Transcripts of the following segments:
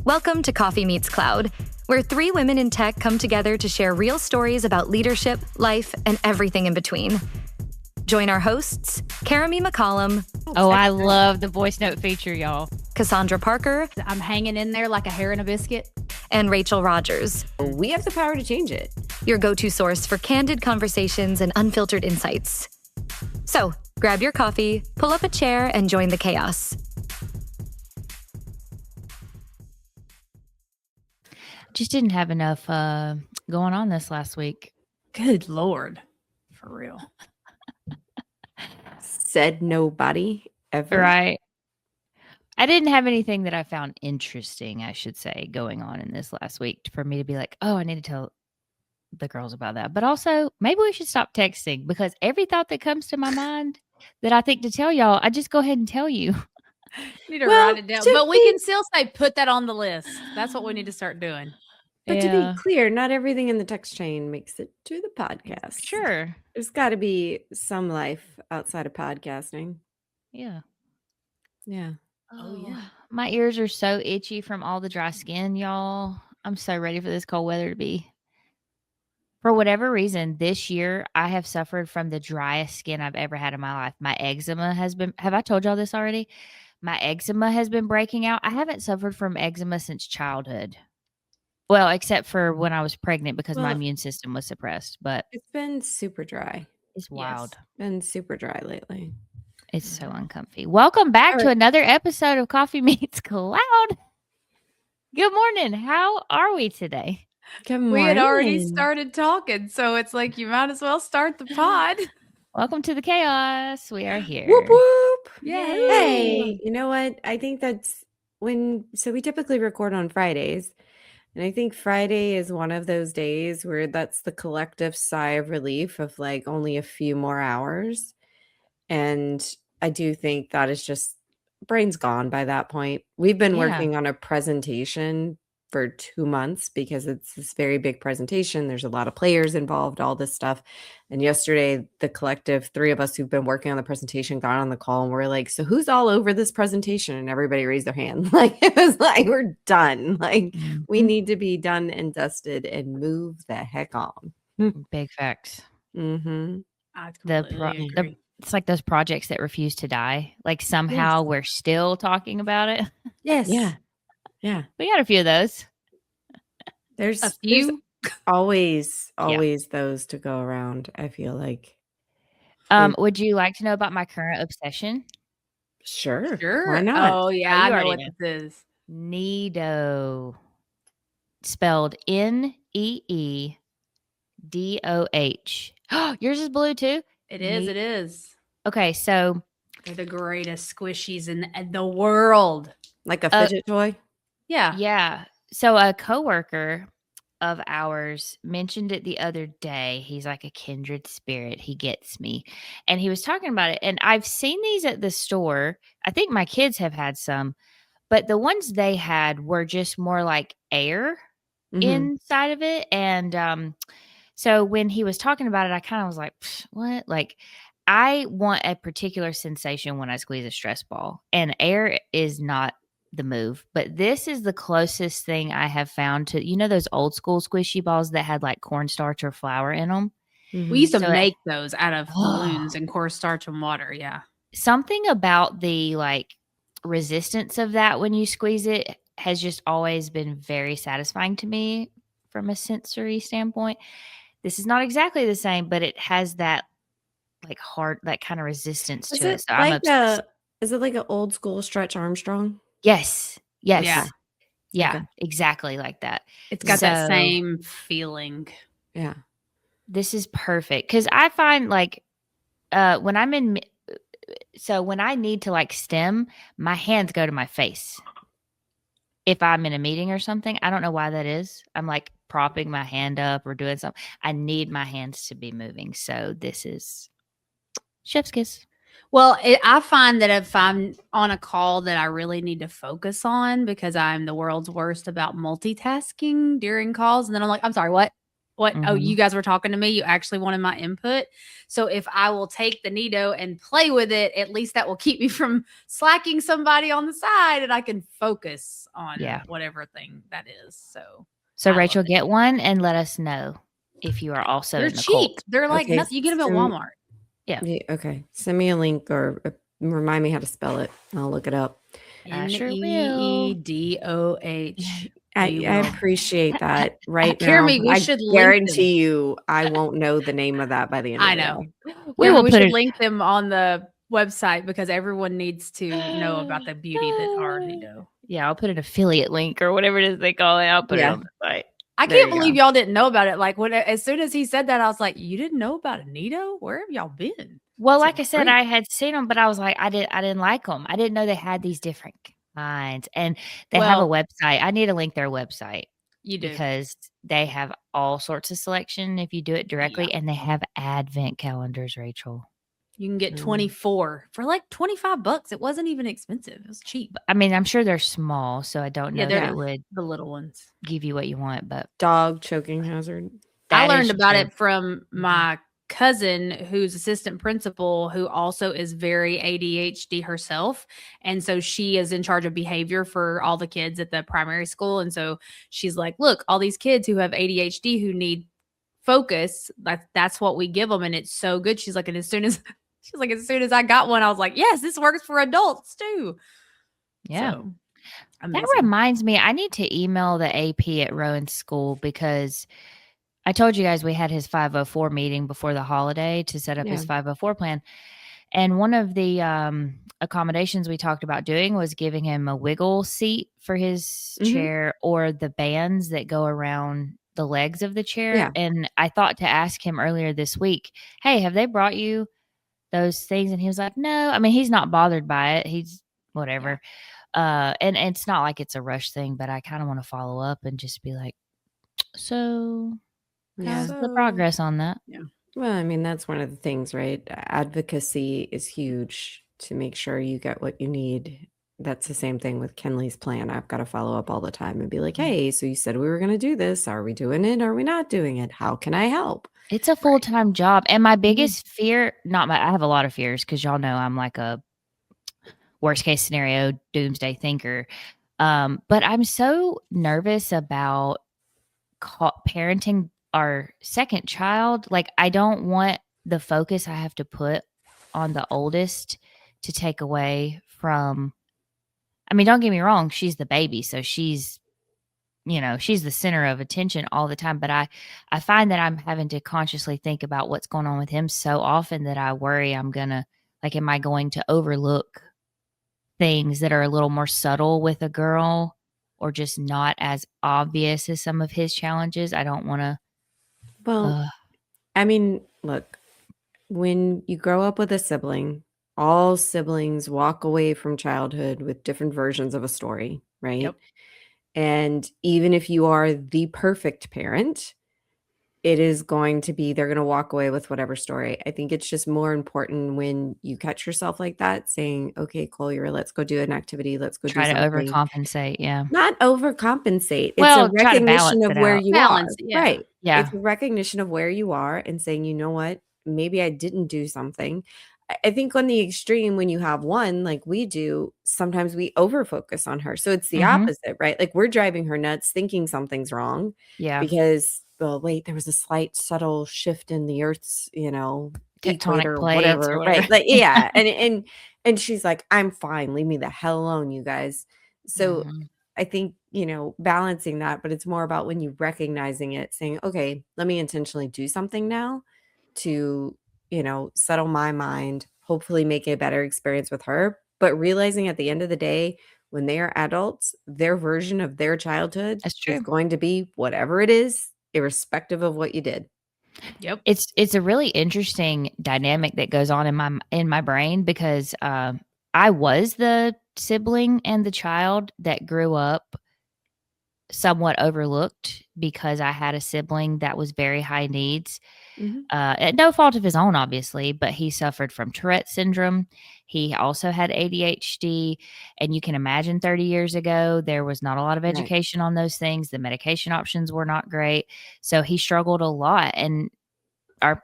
Welcome to Coffee Meets Cloud, where three women in tech come together to share real stories about leadership, life, and everything in between. Join our hosts, Karami McCollum. Oh, I love the voice note feature, y'all. Cassandra Parker. I'm hanging in there like a hair in a biscuit. And Rachel Rogers. We have the power to change it. Your go-to source for candid conversations and unfiltered insights. So, grab your coffee, pull up a chair, and join the chaos. Just didn't have enough going on this last week. Good Lord. For real. Said nobody ever. Right. I didn't have anything that I found interesting, I should say, going on in this last week for me to be like, oh, I need to tell the girls about that. But also, maybe we should stop texting, because every thought that comes to my mind that I think to tell y'all, I just go ahead and tell you. Need to write it down. But we can still say put that on the list. That's what we need to start doing. But to be clear, not everything in the text chain makes it to the podcast. Sure. There's got to be some life outside of podcasting. Yeah. Yeah. Oh, yeah. My ears are so itchy from all the dry skin, y'all. I'm so ready for this cold weather to be. For whatever reason, this year, I have suffered from the driest skin I've ever had in my life. My eczema has been, have I told y'all this already? My eczema has been breaking out. I haven't suffered from eczema since childhood. Well, except for when I was pregnant, because my immune system was suppressed. But it's been super dry. It's wild. It's been super dry lately. It's so uncomfy. Welcome back to another episode of Coffee Meets Cloud. Good morning. How are we today? Good morning. We had already started talking, so it's like you might as well start the pod. Welcome to the chaos. We are here. Whoop whoop. Yeah. Hey, you know what? I think that's so we typically record on Fridays. And I think Friday is one of those days where that's the collective sigh of relief of like only a few more hours. And I do think that is just brain's gone by that point. We've been working on a presentation for 2 months because it's this very big presentation. There's a lot of players involved, all this stuff. And yesterday, the collective three of us who've been working on the presentation got on the call and we're like, so who's all over this presentation? And everybody raised their hand. Like, it was like, we're done. Like, we need to be done and dusted and move the heck on. Big facts. Mm-hmm. I completely agree. It's like those projects that refuse to die. Like somehow we're still talking about it. Yes. Yeah. We got a few of those. There's a few. Always those to go around, I feel like. Would you like to know about my current obsession? Sure. Why not? Oh, yeah. I know what this is. Needoh. Spelled Needoh. Yours is blue too? It is. Okay, so they're the greatest squishies in the world. Like a fidget toy? Yeah. Yeah. So a coworker of ours mentioned it the other day. He's like a kindred spirit. He gets me. And he was talking about it. And I've seen these at the store. I think my kids have had some, but the ones they had were just more like air inside of it. And so when he was talking about it, I kind of was like, what? Like, I want a particular sensation when I squeeze a stress ball, and air is not the move. But this is the closest thing I have found to, those old school squishy balls that had like cornstarch or flour in them. We used to make those out of balloons and cornstarch and water. Yeah. Something about the like resistance of that when you squeeze it has just always been very satisfying to me from a sensory standpoint. This is not exactly the same, but it has that like hard, that kind of resistance to it. So is it like an old school Stretch Armstrong? Yes. Yeah. Okay. Exactly like that. It's got that same feeling. Yeah. This is perfect. Cause I find like, when I need to like stem, my hands go to my face. If I'm in a meeting or something, I don't know why that is. I'm like propping my hand up or doing something. I need my hands to be moving. So this is chef's kiss. Well, I find that if I'm on a call that I really need to focus on, because I'm the world's worst about multitasking during calls, and then I'm like, I'm sorry, what? what? Oh, you guys were talking to me. You actually wanted my input. So if I will take the needle and play with it, at least that will keep me from slacking somebody on the side, and I can focus on whatever thing that is. So Rachel, get one and let us know if you are also They're in the cheap. cult. They're like nothing. You get them at Walmart. Yeah. Okay. Send me a link or remind me how to spell it. I'll look it up. NEEDOH. I appreciate that. Right now, Jeremy, we should guarantee you I won't know the name of that by the end of the day. We should link them on the website because everyone needs to know about the beauty that already know. Yeah, I'll put an affiliate link or whatever it is they call it. I'll put it on the site. I can't believe y'all didn't know about it. Like as soon as he said that, I was like, "You didn't know about Anito? Where have y'all been?" Well, like I said, I had seen them, but I was like, I didn't like them. I didn't know they had these different kinds, and they have a website. I need to link their website. You do, because they have all sorts of selection if you do it directly, and they have advent calendars. Rachel, you can get 24 for like $25. It wasn't even expensive. It was cheap. I mean, I'm sure they're small, so I don't know that it would the little ones give you what you want. But dog choking hazard. I learned about it from my cousin, who's assistant principal, who also is very ADHD herself. And so she is in charge of behavior for all the kids at the primary school. And so she's like, look, all these kids who have ADHD who need focus, that's what we give them. And it's so good. She's like, and as soon as I got one, I was like, yes, this works for adults too. Yeah. So, that reminds me, I need to email the AP at Rowan's school because I told you guys we had his 504 meeting before the holiday to set up his 504 plan. And one of the accommodations we talked about doing was giving him a wiggle seat for his chair or the bands that go around the legs of the chair. Yeah. And I thought to ask him earlier this week, hey, have they brought you those things? And he was like, no. I mean, he's not bothered by it. He's whatever. And it's not like it's a rush thing, but I kind of want to follow up and just be like, so... how's the progress on that? Yeah. Well, I mean, that's one of the things, right? Advocacy is huge to make sure you get what you need. That's the same thing with Kenley's plan. I've got to follow up all the time and be like, hey, so you said we were going to do this. Are we doing it? Are we not doing it? How can I help? It's a full-time job. And my biggest fear, I have a lot of fears because y'all know I'm like a worst case scenario doomsday thinker. But I'm so nervous about parenting our second child. Like, I don't want the focus I have to put on the oldest to take away from, I mean, don't get me wrong, she's the baby, so she's the center of attention all the time, but I find that I'm having to consciously think about what's going on with him so often that I worry am I going to overlook things that are a little more subtle with a girl or just not as obvious as some of his challenges. I don't want to. Well, I mean, look, when you grow up with a sibling, all siblings walk away from childhood with different versions of a story, right? Yep. And even if you are the perfect parent, it is going to be, they're going to walk away with whatever story. I think it's just more important when you catch yourself like that, saying, okay, Collier, let's go do an activity. Let's go try do to something. Overcompensate. Yeah. Not overcompensate. Well, it's a recognition of where you are. Yeah. Right. Yeah. It's a recognition of where you are and saying, you know what, maybe I didn't do something. I think on the extreme, when you have one, like we do, sometimes we overfocus on her. So it's the opposite, right? Like we're driving her nuts thinking something's wrong. Yeah. Because, well, wait, there was a slight subtle shift in the Earth's, tectonic plates whatever. Right. Like, yeah. And she's like, I'm fine. Leave me the hell alone, you guys. So I think, balancing that, but it's more about when you recognizing it, saying, okay, let me intentionally do something now to, settle my mind, hopefully make a better experience with her. But realizing at the end of the day, when they are adults, their version of their childhood is going to be whatever it is, irrespective of what you did. Yep. It's a really interesting dynamic that goes on in my brain because I was the sibling and the child that grew up somewhat overlooked because I had a sibling that was very high needs. At no fault of his own, obviously, but he suffered from Tourette syndrome. He also had ADHD. And you can imagine 30 years ago, there was not a lot of Right. education on those things. The medication options were not great. So he struggled a lot. And our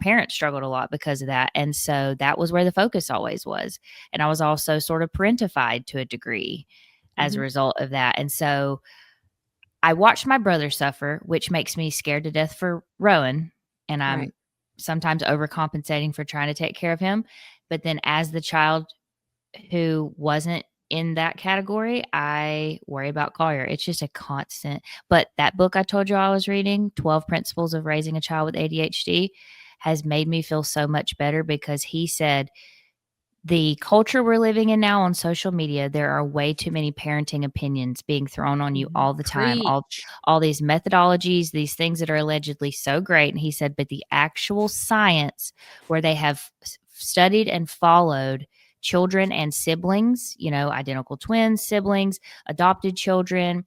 parents struggled a lot because of that. And so that was where the focus always was. And I was also sort of parentified to a degree as a Mhm. result of that. And so I watched my brother suffer, which makes me scared to death for Rowan. And I'm Right. sometimes overcompensating for trying to take care of him. But then as the child who wasn't in that category, I worry about Collier. It's just a constant. But that book I told you I was reading, 12 Principles of Raising a Child with ADHD, has made me feel so much better because he said the culture we're living in now on social media, there are way too many parenting opinions being thrown on you all the time. Preach. All these methodologies, these things that are allegedly so great. And he said, but the actual science where they have studied and followed children and siblings, identical twins, siblings, adopted children,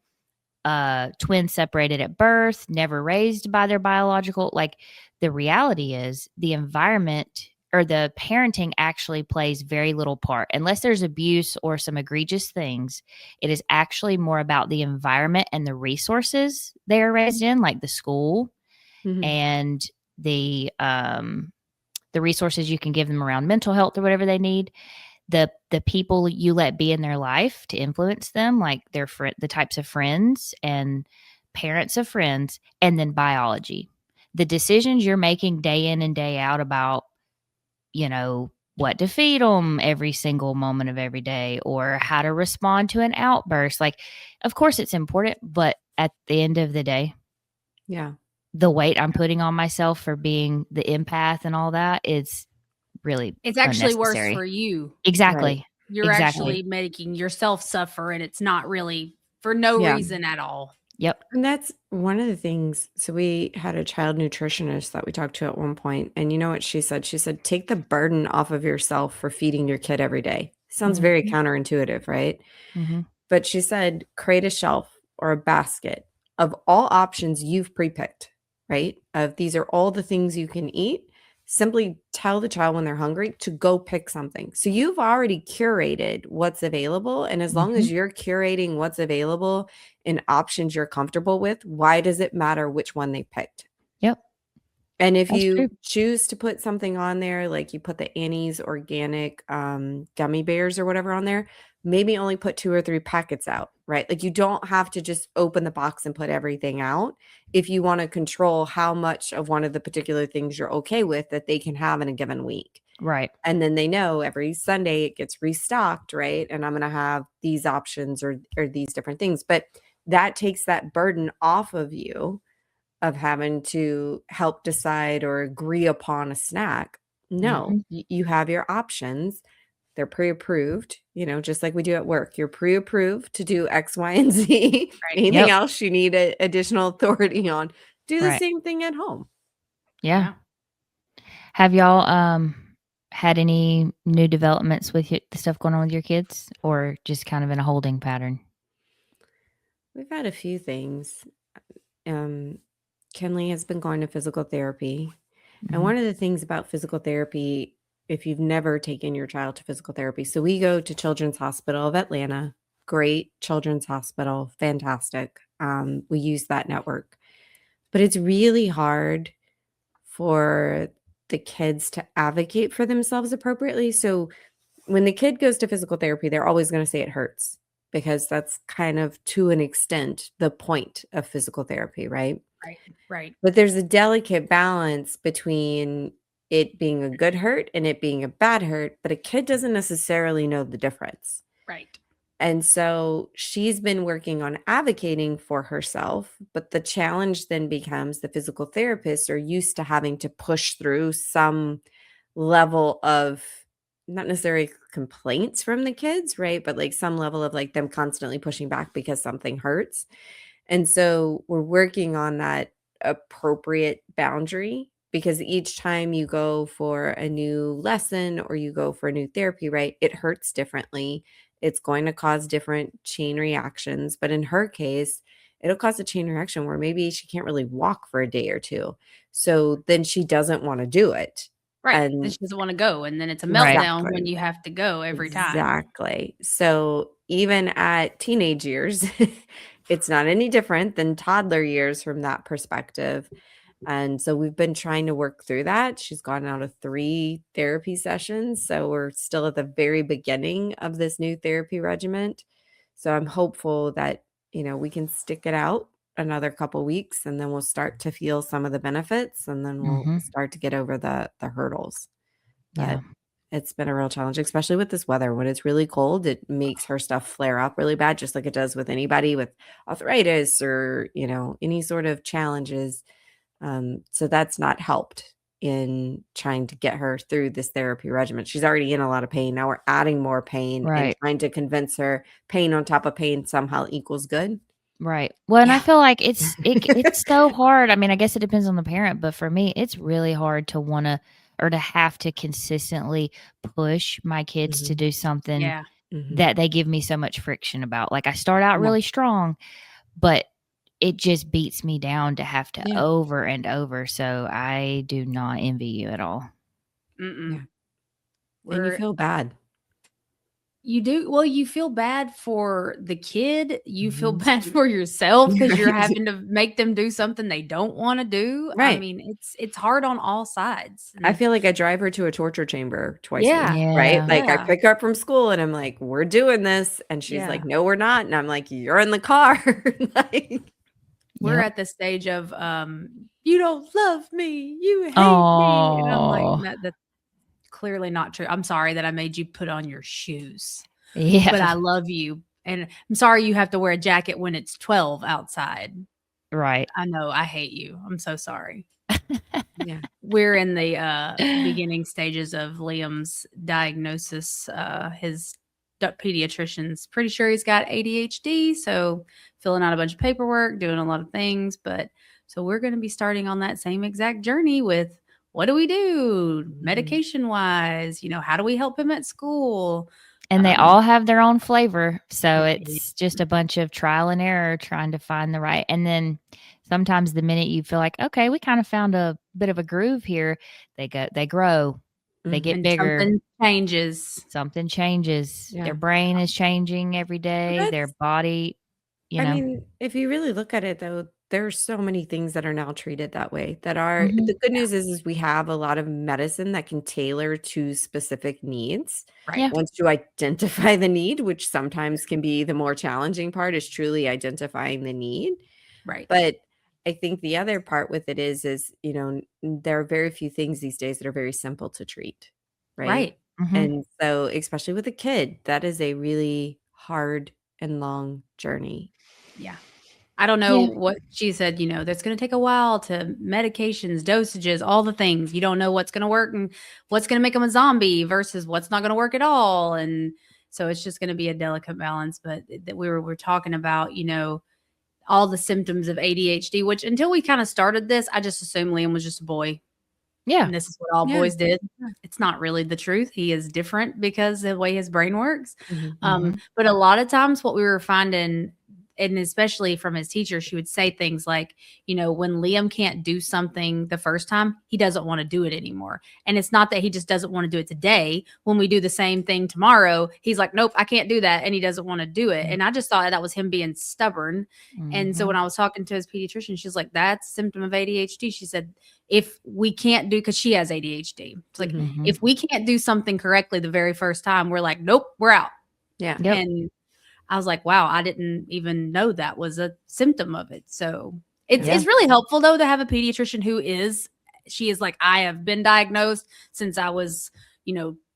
twins separated at birth, never raised by their biological, like the reality is the environment or the parenting actually plays very little part. Unless there's abuse or some egregious things, it is actually more about the environment and the resources they are raised in, like the school Mhm. and the resources you can give them around mental health or whatever they need, the people you let be in their life to influence them, like their the types of friends and parents of friends, and then biology. The decisions you're making day in and day out about, what to feed them every single moment of every day or how to respond to an outburst. Like, of course it's important, but at the end of the day, Yeah. the weight I'm putting on myself for being the empath and all that is really It's actually worse unnecessary. for you. Exactly. You're Exactly. actually making yourself suffer, and it's not really for no Yeah. reason at all. Yep. And that's one of the things. So we had a child nutritionist that we talked to at one point, and you know what she said? She said, take the burden off of yourself for feeding your kid every day. Sounds very Mhm. counterintuitive, right? Mhm. But she said, create a shelf or a basket of all options you've pre-picked, right? Of these are all the things you can eat. Simply tell the child when they're hungry to go pick something. So you've already curated what's available. And as long Mhm. as you're curating what's available and options you're comfortable with, why does it matter which one they picked? Yep. And if That's true. you choose to put something on there, like you put the Annie's organic gummy bears or whatever on there, maybe only put 2 or 3 packets out, right? Like you don't have to just open the box and put everything out if you want to control how much of one of the particular things you're okay with that they can have in a given week. Right. And then they know every Sunday it gets restocked, right? And I'm going to have these options or these different things. But that takes that burden off of you of having to help decide or agree upon a snack. No, Mhm. you have your options. They're pre-approved, just like we do at work. You're pre-approved to do X, Y, and Z. Right. Anything Yep. else you need additional authority on, do the Right. same thing at home. Yeah. Yeah. Have y'all had any new developments with the stuff going on with your kids, or just kind of in a holding pattern? We've had a few things. Um, Kenley has been going to physical therapy. And Mhm. one of the things about physical therapy, if you've never taken your child to physical therapy, so we go to Children's Hospital of Atlanta, great children's hospital, fantastic. We use that network, but it's really hard for the kids to advocate for themselves appropriately. So when the kid goes to physical therapy, they're always going to say it hurts because that's kind of to an extent the point of physical therapy, right? Right. Right. But there's a delicate balance between it being a good hurt and it being a bad hurt, but a kid doesn't necessarily know the difference. Right. And so she's been working on advocating for herself, but the challenge then becomes the physical therapists are used to having to push through some level of not necessarily complaints from the kids, right? But like some level of like them constantly pushing back because something hurts. And so we're working on that appropriate boundary because each time you go for a new lesson or you go for a new therapy, right, it hurts differently. It's going to cause different chain reactions. But in her case, it'll cause a chain reaction where maybe she can't really walk for a day or two. So then she doesn't want to do it. Right. And Then she doesn't want to go. And then it's a Right. meltdown when exactly. you have to go every time. Exactly. So even at teenage years, it's not any different than toddler years from that perspective. And so we've been trying to work through that. She's gone out of 3 therapy sessions. So we're still at the very beginning of this new therapy regimen. So I'm hopeful that, we can stick it out another couple weeks and then we'll start to feel some of the benefits and then we'll Mhm. start to get over the hurdles. Yeah. But it's been a real challenge, especially with this weather. When it's really cold, it makes her stuff flare up really bad, just like it does with anybody with arthritis or, any sort of challenges. So that's not helped in trying to get her through this therapy regimen. She's already in a lot of pain. Now we're adding more pain and Right. trying to convince her pain on top of pain somehow equals good. Right. Well, and I Yeah. feel like it's so hard. I mean, I guess it depends on the parent, but for me, it's really hard to wanna or to have to consistently push my kids to Mhm, do something Yeah. mhm. that they give me so much friction about. Like, I start out Yeah, really strong, but it just beats me down to have to yeah, over and over, so I do not envy you at all. yeah, Mm-mm. and you We're feel bad. You do well, you feel bad for the kid, you feel Mhm. bad for yourself because 'cause you're Right, having to make them do something they don't wanna do. I right. mean, it's hard on all sides, I and feel like I drive her to a torture chamber twice a week, yeah, right? Yeah. Like, I yeah, pick her up from school and I'm like, "We're doing this," and she's yeah. like, "No, we're not," and I'm like, "You're in the car." Like We're Yep. at the stage of, "You don't love me, you hate me," and I'm like, Oh. "That's clearly not true. I'm sorry that I made you put on your shoes, but Yeah. I love you, and I'm sorry you have to wear a jacket when it's 12 outside. Right. I know, I hate you. I'm so sorry." yeah. We're in the beginning stages of Liam's diagnosis. His pediatrician's pretty sure he's got ADHD, so filling out a bunch of paperwork, doing a lot of things. But so we're going to be starting on that same exact journey with what do we do Mhm. medication wise? How do we help him at school? And they Um, all have their own flavor, so yeah, it's just a bunch of trial and error trying to find the right and then sometimes the minute you feel like, "Okay, we kinda found a bit of a groove here," they grow, they get Mhm. and bigger, something changes. something changes, their Yeah. brain is changing every But day, their that's body, you I know. mean, if you really look at it though, there's so many things that are now treated that way that are Mhm. the good news is we have a lot of medicine that can tailor to specific needs. Right, Yeah. Once you identify the need, which sometimes can be the more challenging part, is truly identifying the need. right. But I think the other part with it is, there are very few things these days that are very simple to treat, right? Right. Mhm. And so, especially with a kid, that is a really hard and long journey. Yeah. I don't know Yeah. what she said, that's going to take a while to medications, dosages, all the things. You don't know what's going to work and what's going to make them a zombie versus what's not going to work at all. And so it's just going to be a delicate balance. But that we're talking about, all the symptoms of ADHD, which until we kind of started this, I just assumed Liam was just a boy. Yeah. And this is what all Yeah. boys did. It's not really the truth. He is different because of the way his brain works. Mhm. Mhm. But a lot of times, what we were finding, and especially from his teacher, she would say things like, when Liam can't do something the first time, he doesn't want to do it anymore. And it's not that he just doesn't want to do it today. When we do the same thing tomorrow, he's like, nope, I can't do that. And he doesn't want to do it. Mhm. And I just thought that was him being stubborn. And so when Mhm. I was talking to his pediatrician, she's like, that's a symptom of ADHD. She said, if we can't do, because she has ADHD, it's like, Mhm. Mhm. if we can't do something correctly the very first time, we're like, nope, we're out. Yeah. Yep. And I was like, wow, I didn't even know that was a symptom of it. So it's Yeah. Yeah. it's really helpful though to have a pediatrician she is like, I have been diagnosed since I was,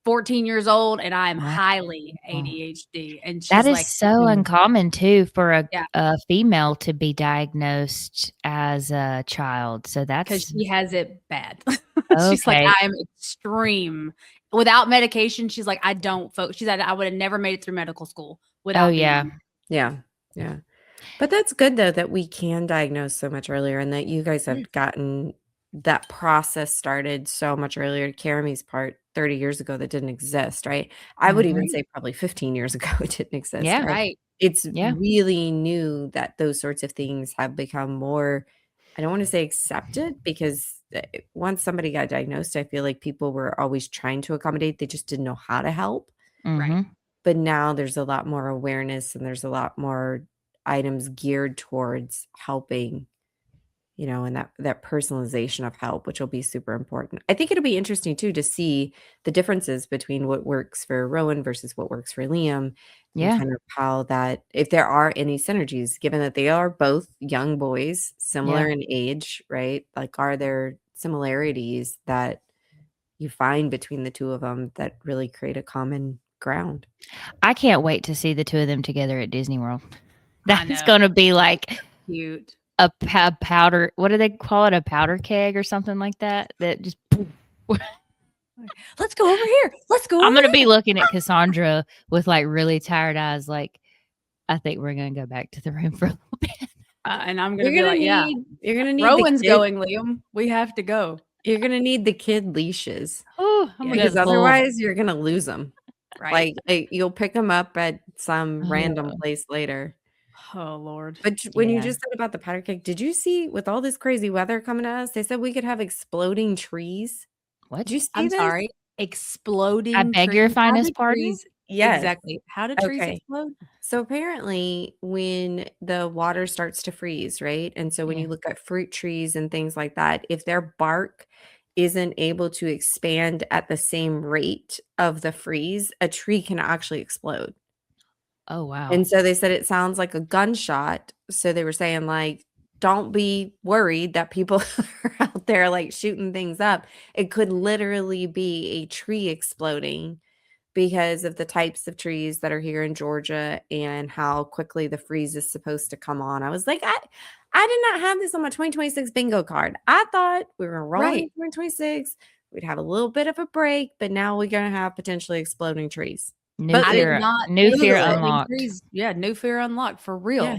14 years old and I am Wow. highly ADHD. And That she's is like, so Mm. uncommon too for yeah, a female to be diagnosed as a child, so because that's she has it bad. She's like, okay. I am extreme. Without medication, she's like, I don't focus. She said, I would have never made it through medical school Oh, without yeah. being. Yeah. Yeah. But that's good though that we can diagnose so much earlier and that you guys Yeah. have gotten that process started so much earlier. Caramy's part 30 years ago that didn't exist, right? I would even Mhm. say probably 15 years ago it didn't exist. Yeah. And Right. it's Yeah. really new that those sorts of things have become more, I don't want to say accepted because once somebody got diagnosed, I feel like people were always trying to accommodate. They just didn't know how to help. Mhm. But now there's a lot more awareness and there's a lot more items geared towards helping, and that personalization of help, which will be super important. I think it'll be interesting too to see the differences between what works for Rowan versus what works for Liam, and Yeah. kind of how that, if there are any synergies, given that they are both young boys, similar in age, right? Like, are there similarities that you find between the two of them that really create a common ground? I can't wait to see the two of them together at Disney World. I That's know. going to be like Cute. a powder. What do they call it? A powder keg or something like that? That just. Let's go over here. Let's go. I'm over going to be here. looking at Cassandra with like really tired eyes. Like, I think we're going to go back to the room for a little bit. And I'm gonna be like, yeah. You're gonna need Rowan's the kid, going, Liam. We have to go. You're gonna need the kid leashes. Oh, I'm gonna Because get full. otherwise you're gonna lose them. Right. Like, you'll pick them up at some random Oh. place later. Oh Lord. But when you Yeah. just said about the powder cake, did you see with all this crazy weather coming at us, they said we could have exploding trees? What? Did you see I'm this? sorry. Exploding. I beg your trees. How finest do pardon? trees- Yes. Exactly. How do trees Okay. explode? So apparently when the water starts to freeze, right? And so when Yeah. you look at fruit trees and things like that, if their bark isn't able to expand at the same rate of the freeze, a tree can actually explode. Oh, wow. And so they said it sounds like a gunshot. So they were saying, like, don't be worried that people are out there like shooting things up. It could literally be a tree exploding because of the types of trees that are here in Georgia and how quickly the freeze is supposed to come on. I was like, I did not have this on my 2026 bingo card. I thought we were going to roll Right. in 2026. We'd have a little bit of a break, but now we're going to have potentially exploding trees. New But I did fear, not new know fear exploding unlocked. trees. Yeah, new fear unlocked for real. Yeah.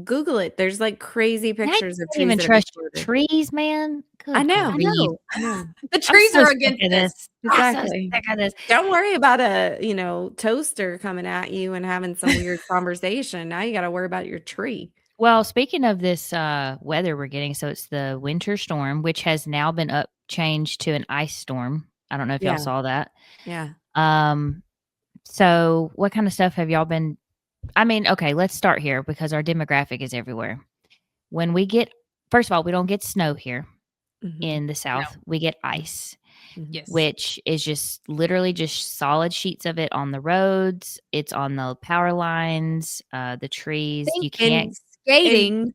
Google it. There's like crazy Now you pictures of can't trees even that have trust exploded. trees, man. Good I know. grief. I know. The I'm trees so are sick against of this. this. I'm so Exactly. sick of this. Don't worry about a toaster coming at you and having some weird conversation. Now you got to worry about your tree. Well, speaking of this weather we're getting, so it's the winter storm, which has now been changed to an ice storm. I don't know if Yeah. y'all saw that. Yeah. So what kind of stuff have y'all been? I mean, okay, let's start here because our demographic is everywhere. When we get, first of all, we don't get snow here Mhm. in the South. We get ice, Mhm. Yes. which is just literally just solid sheets of it on the roads. It's on the power lines, the trees. You can't. Skating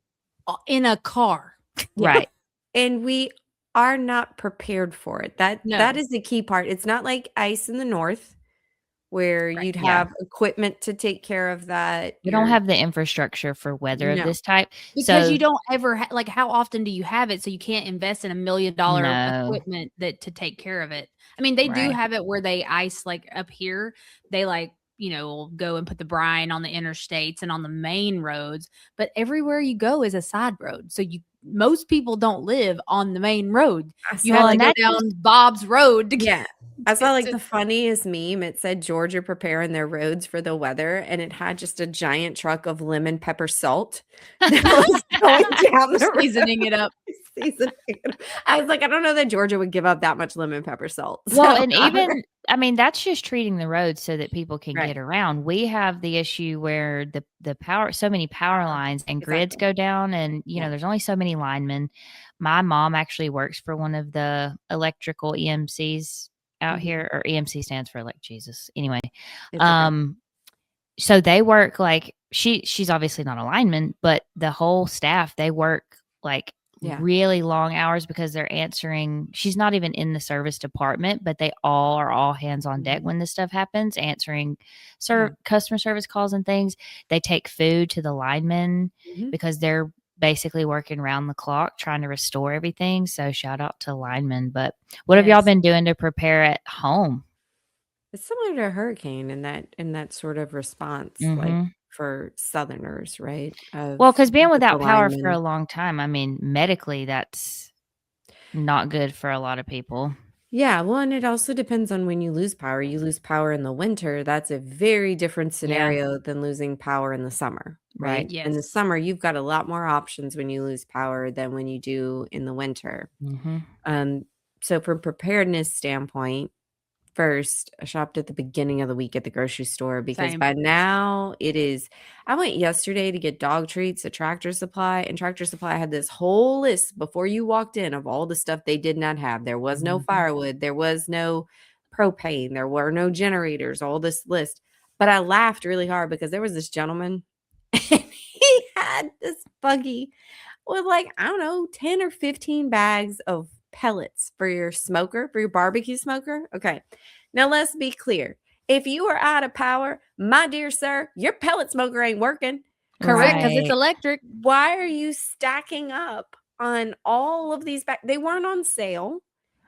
in a car. Right. And we are not prepared for it. That No. is the key part. It's not like ice in the north where Right. you'd Yeah. have equipment to take care of that. We don't have the infrastructure for weather of No. this type. Because So you don't ever like how often do you have it? So you can't invest in $1 million No. equipment to take care of it. I mean, they do Right. have it where they ice like up here. They like, will go and put the brine on the interstates and on the main roads, but everywhere you go is a side road. So most people don't live on the main road. You Well, have to and go down Bob's Road to get Yeah. I saw like to- the funniest meme. It said Georgia preparing their roads for the weather, and it had just a giant truck of lemon pepper salt that was going down the road. seasoning it up. Seasoning it up. I was like, I don't know that Georgia would give up that much lemon pepper salt. Well, So, and even I mean that's just treating the roads so that people can Right. get around. We have the issue where the power, so many power lines and grids Exactly. go down, and Yeah. there's only so many linemen. My mom actually works for one of the electrical EMCs out Mhm. here, or EMC stands for Jesus. Anyway, It's okay. so they work like she's obviously not a lineman, but the whole staff, they work like Yeah. really long hours because they're answering. She's not even in the service department, but they are all hands on deck Mhm. when this stuff happens, answering Yeah. customer service calls and things. They take food to the linemen Mhm. because they're basically working round the clock trying to restore everything. So shout out to linemen. But what have y'all Yes. been doing to prepare at home? It's similar to a hurricane in that sort of response, like Mm-hmm. for Southerners, right? Well, because being with the without power for a linemen. long time, I mean, medically, that's not good for a lot of people. Yeah, well, and it also depends on when you lose power. You lose power in the winter. That's a very different scenario than losing power in the summer. right? Yes. In the summer, you've got a lot more options when you lose power than when you do in the winter. So from preparedness standpoint, first, I shopped at the beginning of the week at the grocery store because Same. by now I went yesterday to get dog treats at Tractor Supply, and Tractor Supply had this whole list before you walked in of all the stuff they did not have. There was no firewood, there was no propane, there were no generators, all this list. But I laughed really hard because there was this gentleman and he had this buggy with like, I don't know, 10 or 15 bags of pellets for your smoker, for your barbecue smoker. Okay. Now let's be clear. If you are out of power, my dear sir, your pellet smoker ain't working. Correct, because it's Right. electric. Why are you stacking up on all of these bags? They weren't on sale.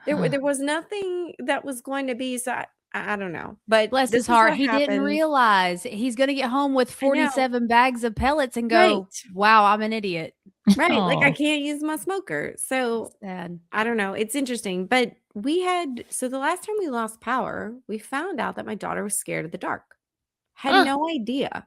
There was nothing that was going to be, so I don't know. But Bless this his is heart. what He didn't happens. realize he's going to get home with I know. 47 bags of pellets and go, Right. wow, I'm an idiot. Right. Like I Aw. can't use my smoker. So Sad. I don't know. It's interesting. But so the last time we lost power, we found out that my daughter was scared of the dark. Had Huh. no idea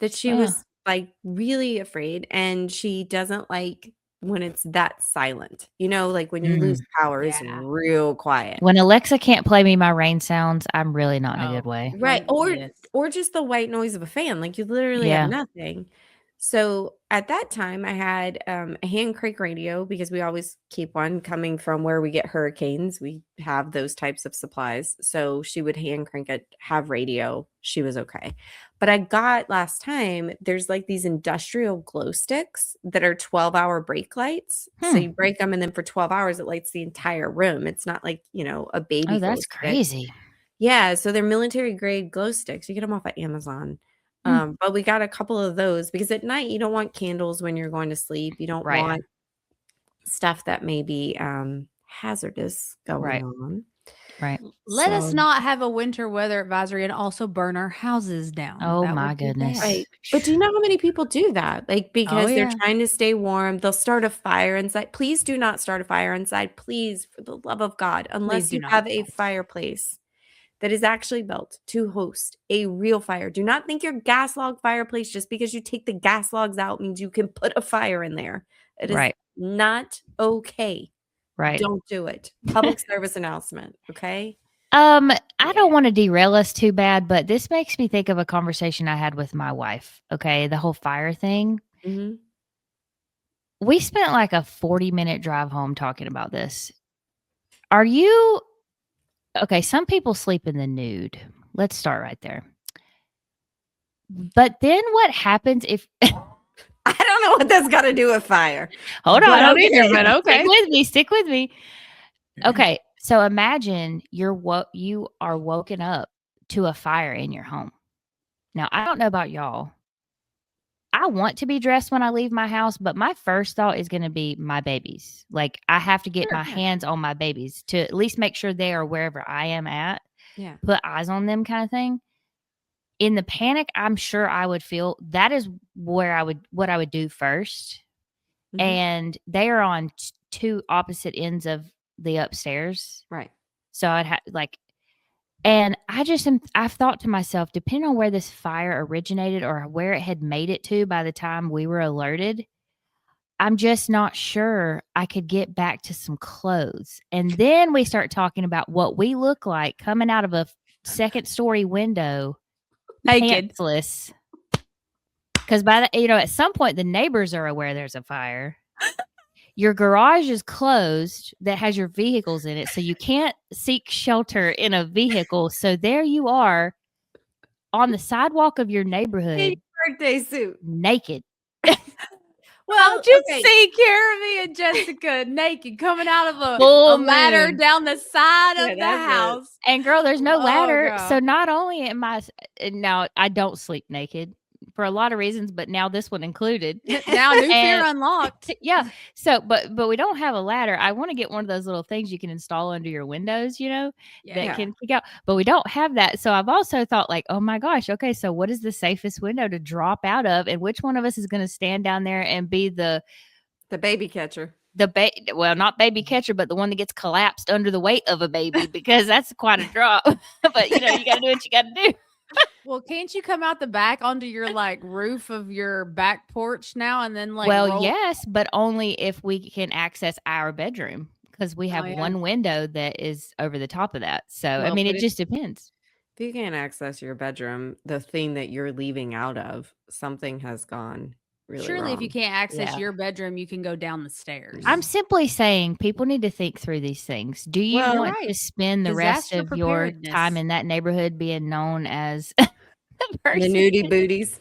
that she Huh. was like really afraid, and she doesn't like when it's that silent. Like when you lose power, it's Yeah. real quiet. When Alexa can't play me my rain sounds, I'm really not in a good Oh. way. Right. Yes. Or just the white noise of a fan. Like you literally Yeah. have nothing. So at that time I had a hand crank radio because we always keep one coming from where we get hurricanes. We have those types of supplies. So she would hand crank it, have radio. She was okay. But I got last time, there's like these industrial glow sticks that are 12-hour brake lights. So you break them and then for 12 hours it lights the entire room. It's not like, a baby Oh, glow that's stick. crazy. Yeah, so they're military grade glow sticks. You get them off of Amazon. But we got a couple of those because at night you don't want candles when you're going to sleep. You don't Right. want stuff that may be hazardous going Right. on. Right. Let us So- not have a winter weather advisory and also burn our houses down. Oh, That my would be goodness. bad. Right. But do you know how many people do that? Like because they're yeah. trying to stay warm, they'll start a fire inside. Please do not start a fire inside. Please, for the love of God, unless do you not. have a fireplace that is actually built to host a real fire. Do not think your gas log fireplace, just because you take the gas logs out, means you can put a fire in there. It is Right. not okay. Right. Don't do it. Public service announcement. Okay. I don't want to derail us too bad, but this makes me think of a conversation I had with my wife. Okay. The whole fire thing. Mm-hmm. We spent like a 40-minute drive home talking about this. Are you okay? Some people sleep in the nude. Let's start right there. But then what happens if I don't know what that's got to do with fire. hold But on, I don't either, but okay. Stick with me. Okay, so imagine you are woken up to a fire in your home. Now, I don't know about y'all. I want to be dressed when I leave my house, but my first thought is going to be my babies. Like I have to get my hands on my babies to at least make sure they are wherever I am at. Yeah. Put eyes on them kind of thing. In the panic, I'm sure I would feel that is what I would do first. Mhm. And they are on two opposite ends of the upstairs. Right. So I'd have and I've thought to myself, depending on where this fire originated or where it had made it to by the time we were alerted, I'm just not sure I could get back to some clothes. And then we start talking about what we look like coming out of a second story window Naked. pantsless. Because at some point the neighbors are aware there's a fire. Your garage is closed that has your vehicles in it, so you can't seek shelter in a vehicle. So there you are on the sidewalk of your neighborhood, Birthday suit. naked. Well, Just okay. see Carrie and Jessica naked coming out of a Full ladder moon. down the side Yeah, of the that's it. house. And girl, there's no Oh, ladder. God. So not only am now I don't sleep naked for a lot of reasons, but now this one included. Now new fear And- unlocked. Yeah. So, but we don't have a ladder. I want to get one of those little things you can install under your windows, that Yeah. can kick out. But we don't have that. So I've also thought like, oh my gosh, okay, so what is the safest window to drop out of, and which one of us is going to stand down there and be the baby catcher. well, not baby catcher, but the one that gets collapsed under the weight of a baby, because that's quite a drop. But you got to do what you got to do. Well, can't you come out the back onto your like roof of your back porch now and then like Well, roll? yes, but only if we can access our bedroom because we have yeah. one window that is over the top of that. So, I Well, mean, but it just depends. If you can't access your bedroom, the thing that you're leaving out of, something has gone really Surely if you wrong. can't access Yeah. your bedroom, you can go down the stairs. I'm simply saying people need to think through these things. Do you Well, want to right. spend the rest Disaster of your preparedness. time in that neighborhood being known as the the person? nudie booties.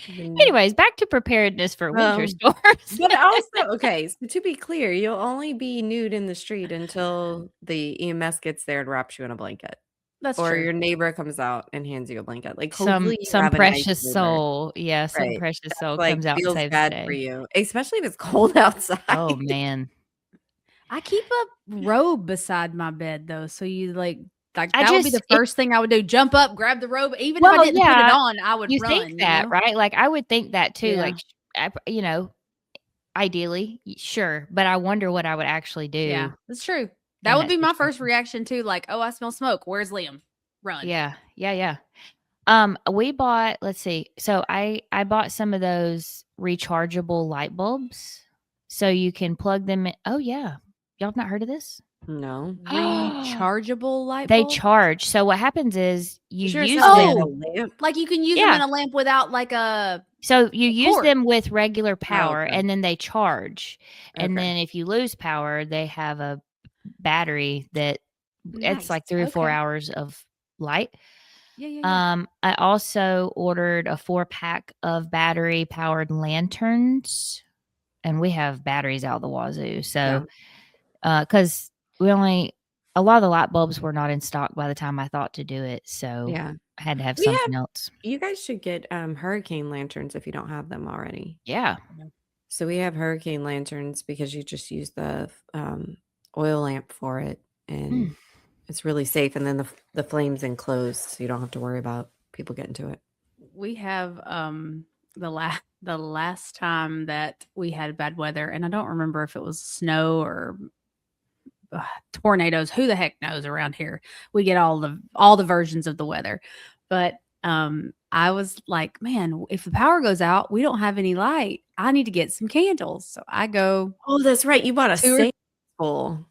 Anyways, back to preparedness for winter storms. But also, okay, so to be clear, you'll only be nude in the street until the EMS gets there and wraps you in a blanket. That's Or true. your neighbor comes out and hands you a blanket. Like, some hopefully you some have a nice precious neighbor. soul. Yeah, some Right. precious soul Like, comes out and feels saves the bad day. for you, especially if it's cold outside. Oh man. I keep a robe beside my bed though, so you like I that would be just- the first thing I would do. Jump up, grab the robe. Even if Well, I didn't put it yeah, on, I would You run. think that, right? Like I would think that too. Yeah. Like ideally, sure, but I wonder what I would actually do. Yeah, that's true. That in would be my first situation. reaction too. Like, oh, I smell smoke. Where's Liam? Run. Yeah. We bought. Let's see. So I bought some of those rechargeable light bulbs, so you can plug them in. Oh yeah, y'all have not heard of this? No. Rechargeable light They bulb? charge. So what happens is you Sure, use it's not like them. a lamp. Like you can use them in a lamp without like a So you use cord. them with regular power, okay. and then they charge. And Okay. then if you lose power, they have a battery that it's like 3 or 4 Okay. hours of light. Yeah. I also ordered a 4-pack of battery powered lanterns, and we have batteries out the wazoo. So, because a lot of the light bulbs were not in stock by the time I thought to do it, so Yeah. I had to have We something else. You guys should get hurricane lanterns if you don't have them already. Yeah. So we have hurricane lanterns because you just use the oil lamp for it, and it's really safe. And then the flame's enclosed, so you don't have to worry about people getting to it. We have the last time that we had bad weather, and I don't remember if it was snow or tornadoes. Who the heck knows around here? We get all the versions of the weather. But I was like, man, if the power goes out, we don't have any light. I need to get some candles. So I go. Oh, that's right. You bought a Two or- safe bowl.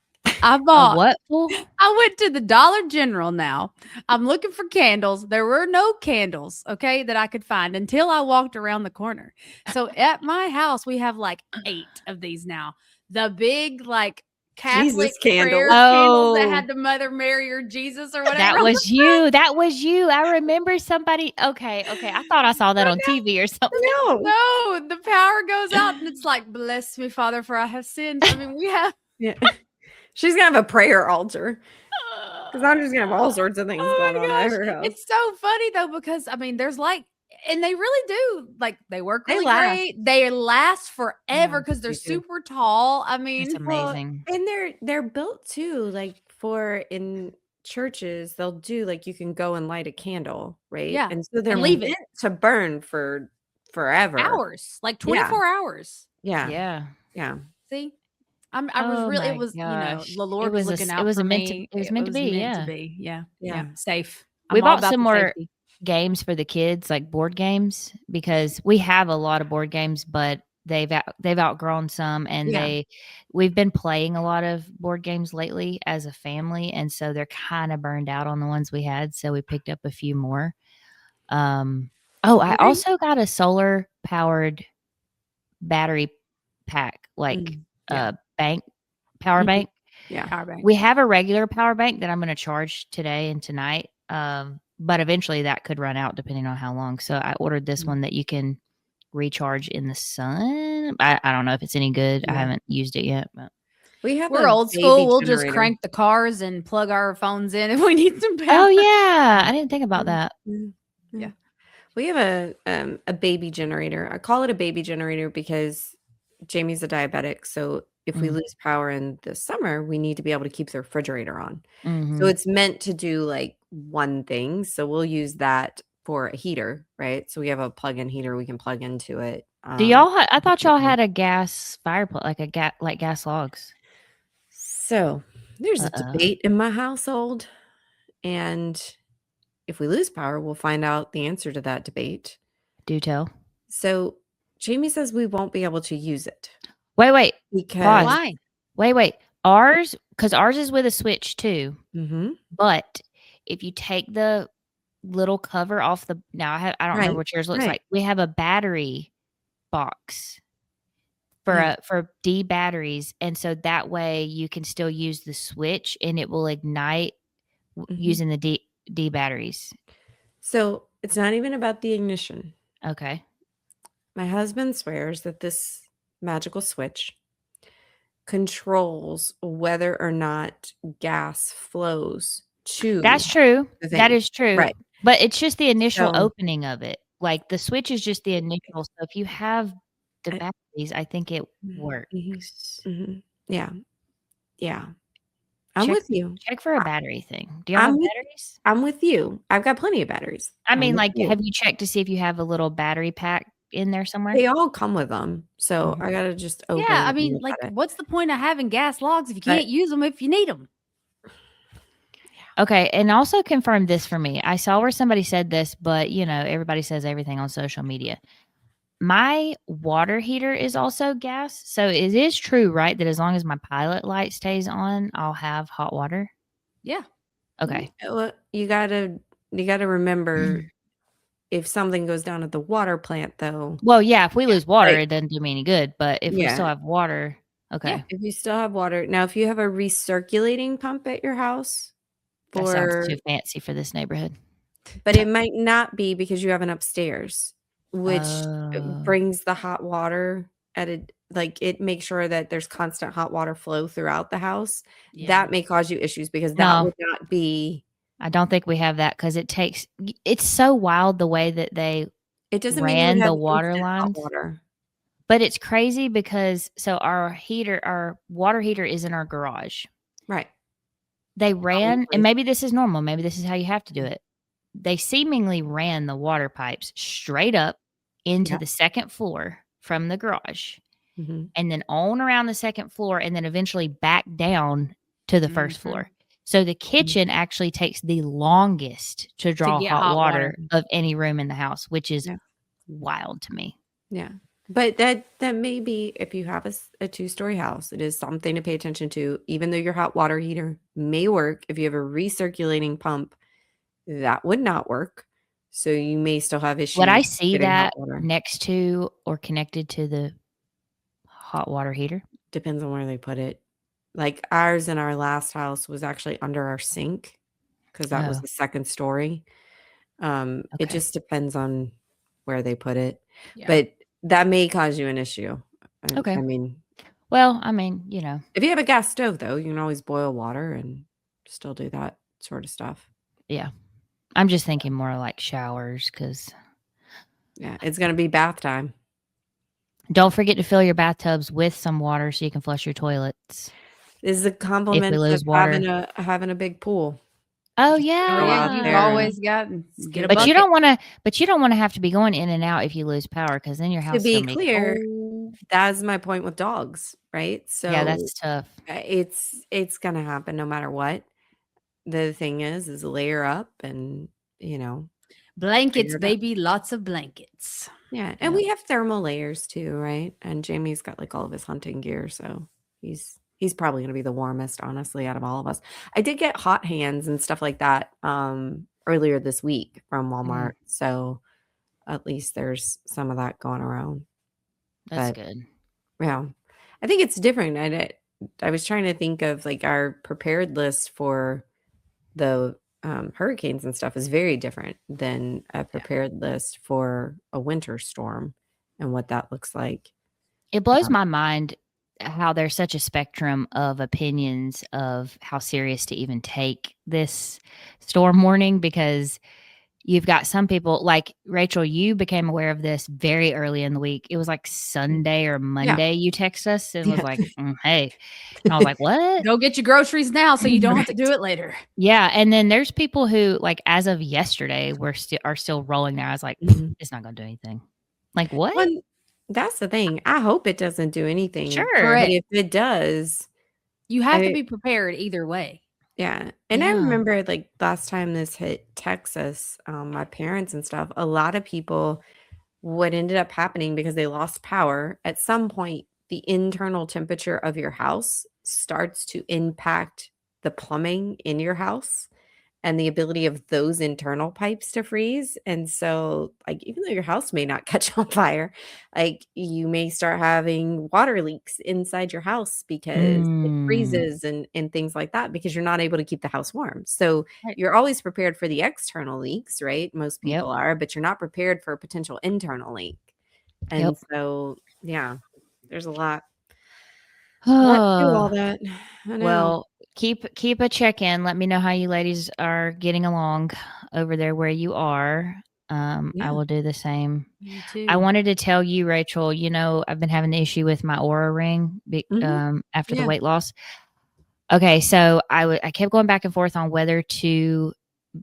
I A bought what? Fool? I went to the Dollar General now. I'm looking for candles. There were no candles, okay, that I could find until I walked around the corner. So at my house, we have like 8 of these now. The big, like, Catholic candle. prayer candles that Oh. had the Mother Mary or Jesus or whatever. That on was the you. That was you. I remember somebody. Okay. I thought I saw that on TV or something. No. No, the power goes out and it's like, bless me, Father, for I have sinned. I mean, we have. Yeah. She's gonna have a prayer altar. Because I'm just gonna have all sorts of things going on at her house. It's so funny though, because I mean, there's like, and they really do, like, they work They really last. great. They last forever because they're they do. super tall. I mean, It's amazing. And they're built too, like for in churches, they'll do like you can go and light a candle, right? Yeah, And so they're and leave meant it. to burn for forever. Hours, like 24 hours. Yeah. Yeah. See, I was Oh really, my it was, gosh. the Lord It was was looking it out was for meant to me. it was meant to be, yeah. Yeah. Yeah. Safe. We I'm all bought about some the more safety. games for the kids, like board games, because we have a lot of board games, but they've outgrown some, and Yeah. we've been playing a lot of board games lately as a family, and so they're kind of burned out on the ones we had, so we picked up a few more. I also got a solar powered battery pack, like Yeah. power Mhm. bank. Yeah. Power bank. We have a regular power bank that I'm going to charge today and tonight. But eventually that could run out depending on how long. So I ordered this one that you can recharge in the sun. I don't know if it's any good. I Yeah. haven't used it yet, but We're old school. We'll just crank the cars and plug our phones in if we need some power. oh yeah, I didn't think about that. Yeah. We have a baby generator. I call it a baby generator because Jamie's a diabetic. So if we lose power in the summer, we need to be able to keep the refrigerator on. So it's meant to do like one thing. So we'll use that for a heater, right? So we have a plug-in heater we can plug into it. Do y'all? I thought y'all had a gas fireplace, like gas logs. So there's a debate in my household, and if we lose power, we'll find out the answer to that debate. Do tell. So Jamie says we won't be able to use it Wait. because Pause. Why? Wait. Ours, because ours is with a switch too. Mhm. But if you take the little cover off the I don't remember Right, what yours looks right. like. We have a battery box Yeah. for D batteries, and so that way you can still use the switch and it will ignite Mhm. using the D batteries. So it's not even about the ignition. Okay. My husband swears that this magical switch controls whether or not gas flows to That's true. the That thing. is true. Right. But it's just the initial So opening of it. Like the switch is just the initial. So if you have the I batteries, I think it mhm, works. mhm. Yeah. Yeah. I'm Check with you. check for a I battery thing. Do y'all I'm have with batteries? I'm with you. I've got plenty of batteries. I I'm mean, with like, you. have you checked to see if you have a little battery pack in there somewhere? They all come with them, so Mhm. I gotta just Yeah, open I and mean, look like, at it. what's the point of having gas logs if you But can't use them if you need them? Okay, and also confirm this for me. I saw where somebody said this, but, everybody says everything on social media. My water heater is also gas, so it is true, right, that as long as my pilot light stays on, I'll have hot water? Yeah. Okay. well, you gotta remember if something goes down at the water plant, though. Well, yeah, if we lose water, Right. it doesn't do me any good, but if we still Yeah. have water okay. If you still have water now, if you have a recirculating pump at your house That sounds for too fancy for this neighborhood. but it might not be because you have an upstairs, which Oh. brings the hot water at a like, it makes sure that there's constant hot water flow throughout the house. Yeah. That may cause you issues because that No. would not be I don't think we have that because it's so wild the way that they it doesn't mean you would ran have the water instant hot lines. water. But it's crazy because so our water heater is in our garage. Right. They ran, and Obviously. maybe this is normal, maybe this is how you have to do it. They seemingly ran the water pipes straight up into Yeah. the second floor from the garage, Mhm. and then on around the second floor, and then eventually back down to the first Mhm. floor. So the kitchen actually takes the longest to draw get hot hot water water. of any room in the house, which is Yeah. wild to me. Yeah. But that may be if you have a two-story house, it is something to pay attention to. Even though your hot water heater may work, if you have a recirculating pump, that would not work. So you may still have Would I issues see getting hot that water. next to or connected to the hot water heater? Depends on where they put it. Like ours in our last house was actually under our sink because that was Oh, the second story. It okay. just depends on where they put it. Yeah. But that may cause you an issue. Okay. I mean, Well, I mean, if you have a gas stove, though, you can always boil water and still do that sort of stuff. yeah. I'm just thinking more like showers because Yeah, it's gonna be bath time. don't forget to fill your bathtubs with some water so you can flush your toilets This is a if we compliment lose of water. having a big pool. Oh, Just Oh go yeah, out you've there always and got get a But you bucket. don't wanna have to be going in and out if you lose power because then your to house is be gonna be clear, cold. that's my point with dogs, right? Yeah, So, that's tough. it's gonna happen no matter what. The thing is layer up and, Blankets, figure it out. baby, lots of blankets. Yeah, and Yep. we have thermal layers too, right? And Jamie's got like all of his hunting gear, so he's probably gonna be the warmest, honestly, out of all of us. I did get hot hands and stuff like that earlier this week from Walmart, so at least there's some of that going around. That's But good. yeah, I think it's different. I was trying to think of like our prepared list for the hurricanes and stuff is very different than a prepared list for a winter storm and what that looks like. It blows my mind how there's such a spectrum of opinions of how serious to even take this storm warning because you've got some people like Rachel, you became aware of this very early in the week. It was like Sunday or Monday you text us and was Yeah. like, hey. And I was like, what? Go get your groceries now so you don't have to do it later. Yeah. And then there's people who, like, as of yesterday, are still rolling their eyes like, Mhm. it's not going to do anything. Like, what? Well, that's the thing. I hope it doesn't do anything. Sure. But Correct. if it does, You have to I be prepared either way. Yeah. And I Yeah. remember like last time this hit Texas, my parents and stuff, a lot of people, what ended up happening because they lost power, at some point, the internal temperature of your house starts to impact the plumbing in your house and the ability of those internal pipes to freeze. And so, like, even though your house may not catch on fire, like, you may start having water leaks inside your house because it Mm. freezes and things like that because you're not able to keep the house warm. So, Right. you're always prepared for the external leaks, right? Most Yep. people are, but you're not prepared for a potential internal leak. And Yep. so, yeah, there's a lot to all that. I know. Well, keep a check-in. Let me know how you ladies are getting along over there where you are. I Yeah. will do the same. You too. I wanted to tell you, Rachel, I've been having the issue with my Aura ring after the Yeah. weight loss. Okay, so I kept going back and forth on whether to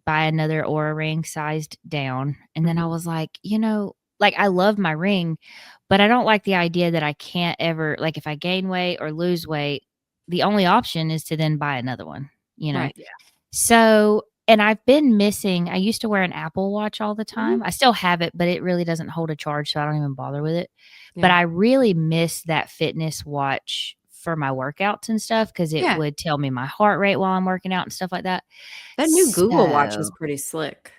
buy another Aura ring sized down. And then I was like, like I love my ring, but I don't like the idea that I can't ever, like if I gain weight or lose weight, the only option is to then buy another one, Right. Yeah. So, and I've been missing, I used to wear an Apple Watch all the time. Mhm. I still have it, but it really doesn't hold a charge, so I don't even bother with it. But Yeah. I really miss that fitness watch for my workouts and stuff because it Yeah. would tell me my heart rate while I'm working out and stuff like that. That new Google Watch is So, pretty slick.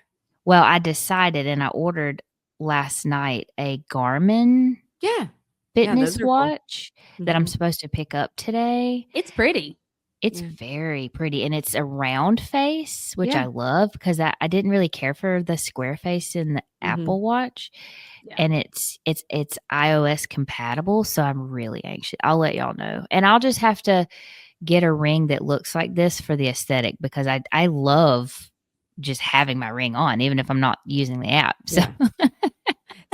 well, I decided and I ordered last night a Garmin Yeah. fitness those are cool. watch that I'm Mhm. supposed to pick up today. It's pretty. It's Yeah. very pretty, and it's a round face, which Yeah. I love because I didn't really care for the square face in the Mhm. Apple Watch, Yeah. and it's iOS compatible, so I'm really anxious. I'll let y'all know, and I'll just have to get a ring that looks like this for the aesthetic because I love just having my ring on, even if I'm not using the app. So Yeah.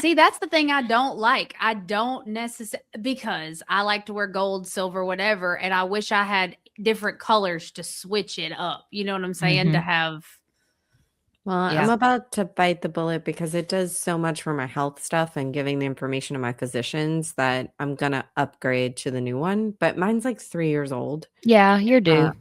See, that's the thing I don't like. I don't necessarily, because I like to wear gold, silver, whatever, and I wish I had different colors to switch it up. You know what I'm saying? To Mhm. have, Well, I'm Yeah. about to bite the bullet because it does so much for my health stuff and giving the information to my physicians that I'm gonna upgrade to the new one. But mine's like 3 years old. Yeah, you're Uh, due.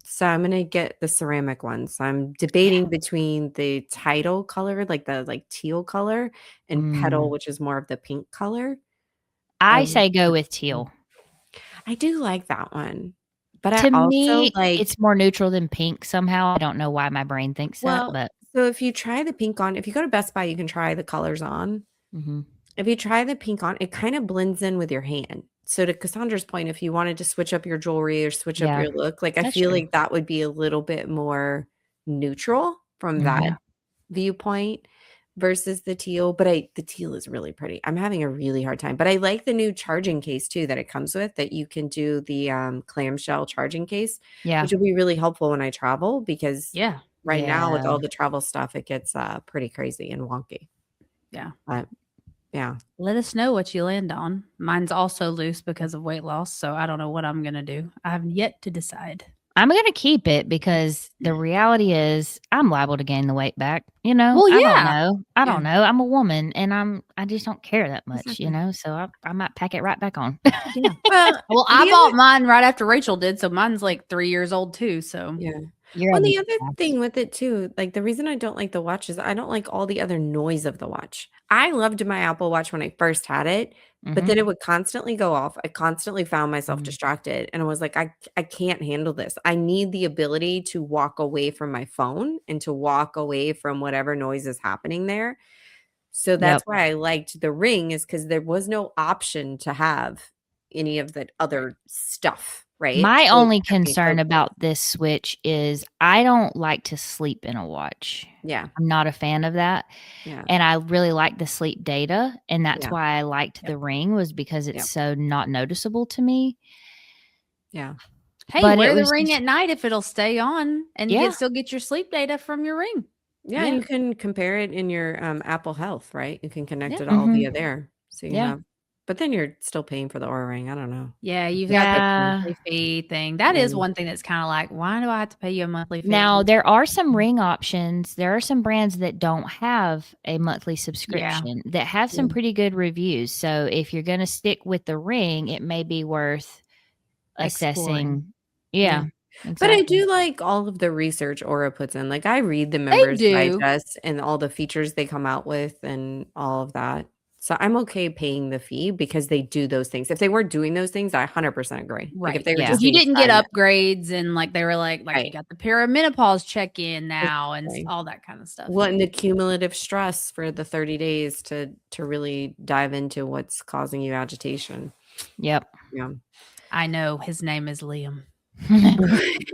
so I'm gonna get the ceramic one. So I'm debating between the tidal color, like the teal color, and petal, Mm. which is more of the pink color. I Of say go the with teal. I do like that one, but I To also me, like it's more neutral than pink somehow. I don't know why my brain thinks that, well, but so if you try the pink on if you go to Best Buy, you can try the colors on. mhm. If you try the pink on, it kind of blends in with your hand. So to Cassandra's point, if you wanted to switch up your jewelry or switch up Yeah, your look, like I that's feel true. like that would be a little bit more neutral from that Mhm. viewpoint versus the teal. But the teal is really pretty. I'm having a really hard time. But I like the new charging case too that it comes with that you can do the clamshell charging case, Yeah. which will be really helpful when I travel because yeah, right now with Yeah. all the travel stuff, it gets pretty crazy and wonky. yeah. But yeah. Let us know what you land on. Mine's also loose because of weight loss, so I don't know what I'm gonna do. I have yet to decide. I'm gonna keep it because the reality is I'm liable to gain the weight back. Well, I don't yeah. know. I Yeah. don't know. I'm a woman and I just don't care that much, Exactly. so I might pack it right back on. Yeah. Well, Well, I the bought other mine right after Rachel did, so mine's like 3 years old too. So yeah. You're Well, a the other badass. thing with it too, like the reason I don't like the watch is I don't like all the other noise of the watch. I loved my Apple Watch when I first had it, but Mhm. then it would constantly go off. I constantly found myself Mhm. distracted and I was like, I can't handle this. I need the ability to walk away from my phone and to walk away from whatever noise is happening there. So Yep. that's why I liked the ring is because there was no option to have any of the right. other stuff, right? My So it only kept me concern focused. about this switch is I don't like to sleep in a watch. Yeah, I'm not a fan of that. yeah, And I really like the sleep data. And that's yeah, why I liked Yep. the ring was because it's yep, so not noticeable to me. yeah, Hey, But it wear the was ring just at night if it'll stay on, and you yeah. can still get your sleep data from your ring. yeah. Yeah. You can compare it in your Apple Health, right? You can connect Yeah. it all via Mhm. there, so you Yeah. have. But then you're still paying for the Aura ring. I don't know. Yeah, you've got the Yeah. monthly fee thing. That is Yeah, one thing that's kind of like, why do I have to pay you a monthly fee? Now there are some ring options. There are some brands that don't have a monthly Yeah. subscription that have some yeah, pretty good reviews. So if you're going to stick with the ring, it may be worth Exploring. assessing. yeah. Yeah. But I Exactly. do like all of the research Aura puts in. Like, I read the They Members do. Digest and all the features they come out with and all of that. So I'm okay paying the fee because they do those things. If they weren't doing those things, I 100% agree. Like, if Right. they were Yeah. just If you being didn't get stagnant. upgrades and like they were like you Right. got the perimenopause check-in now and Exactly. all that kind of stuff. What and the cumulative stress for the 30 days to really dive into what's causing you agitation. Yep. Yeah. I know his name is Liam.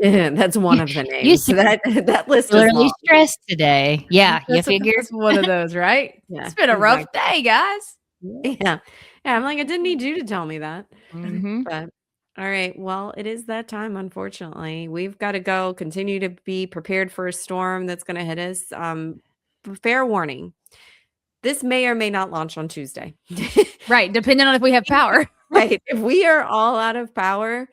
That's one of the You names. seem That list is literally long. stressed today. Yeah, you That's figured. one of those, right? Yeah, It's been a rough day, guys. Yeah. Yeah, I'm like, I didn't need you to tell me that. Mhm. But all right, well, it is that time, unfortunately. We've got to go continue to be prepared for a storm that's going to hit us. Fair warning. This may or may not launch on Tuesday. Right, depending on if we have power. Right. If we are all out of power,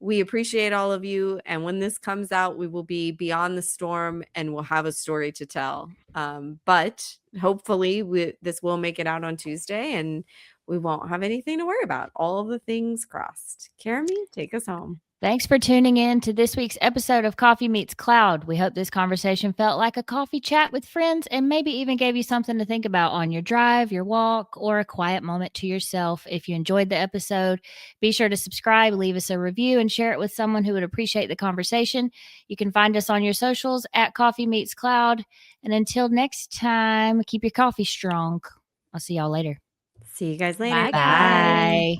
we appreciate all of you. And when this comes out, we will be beyond the storm and we'll have a story to tell. But hopefully this will make it out on Tuesday and we won't have anything to worry about. All of the things crossed. Jeremy, take us home. Thanks for tuning in to this week's episode of Coffee Meets Cloud. We hope this conversation felt like a coffee chat with friends and maybe even gave you something to think about on your drive, your walk, or a quiet moment to yourself. If you enjoyed the episode, be sure to subscribe, leave us a review, and share it with someone who would appreciate the conversation. You can find us on your socials at Coffee Meets Cloud. And until next time, keep your coffee strong. I'll see y'all later. See you guys later. Bye, guys. Bye.